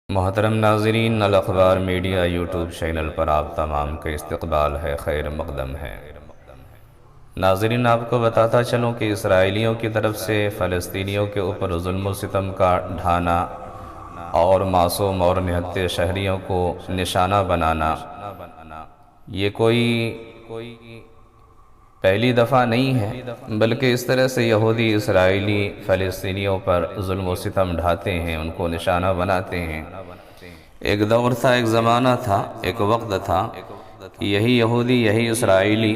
محترم ناظرین، الاخبار media YouTube channel پر آپ تمام کا استقبال ہے، خیر مقدم ہے۔ ناظرین، آپ کو بتاتا چلوں کہ اسرائیلیوں کی طرف سے فلسطینیوں کے اوپر ظلم و ستم کا ڈھانا اور معصوم اور نہتے شہریوں کو نشانہ بنانا یہ کوئی پہلی دفعہ نہیں ہے، بلکہ اس طرح سے یہودی اسرائیلی فلسطینیوں پر ظلم و ستم ڈھاتے ہیں، ان کو نشانہ بناتے ہیں۔ ایک دور تھا، ایک زمانہ تھا، ایک وقت تھا کہ یہی یہودی، یہی اسرائیلی،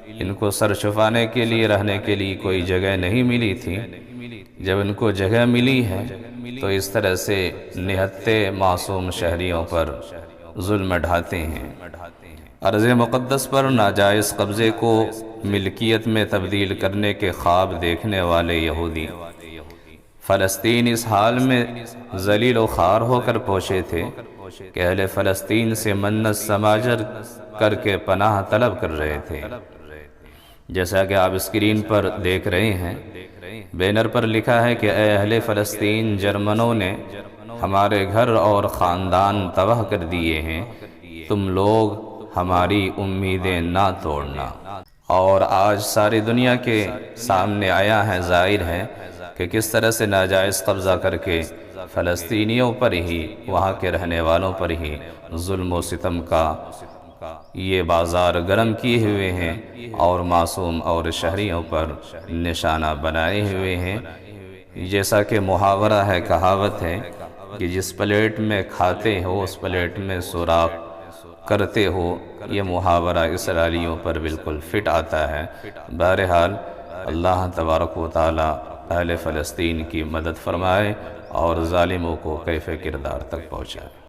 ان کو سر چھپانے کے لیے، رہنے کے لیے کوئی جگہ نہیں ملی تھی۔ جب ان کو جگہ ملی ہے تو اس طرح سے نہتے معصوم شہریوں پر ظلم ڈھاتے ہیں۔ ارض مقدس پر ناجائز قبضے کو ملکیت میں تبدیل کرنے کے خواب دیکھنے والے یہودی فلسطین اس حال میں ذلیل و خوار ہو کر پہنچے تھے کہ اہل فلسطین سے منت سماجر کر کے پناہ طلب کر رہے تھے۔ جیسا کہ آپ اسکرین پر دیکھ رہے ہیں، بینر پر لکھا ہے کہ اے اہل فلسطین، جرمنوں نے ہمارے گھر اور خاندان تباہ کر دیے ہیں، تم لوگ ہماری امیدیں نہ توڑنا۔ اور آج ساری دنیا کے سامنے آیا ہے، ظاہر ہے کہ کس طرح سے ناجائز قبضہ کر کے فلسطینیوں پر ہی، وہاں کے رہنے والوں پر ہی ظلم و ستم کا یہ بازار گرم کیے ہوئے ہیں اور معصوم اور شہریوں پر نشانہ بنائے ہوئے ہیں۔ جیسا کہ محاورہ ہے، کہاوت ہے کہ جس پلیٹ میں کھاتے ہو اس پلیٹ میں سوراخ کرتے ہو، یہ محاورہ اسرائیلیوں پر بالکل فٹ آتا ہے۔ بہرحال اللہ تبارک و تعالی اہل فلسطین کی مدد فرمائے اور ظالموں کو کیف کردار تک پہنچائے۔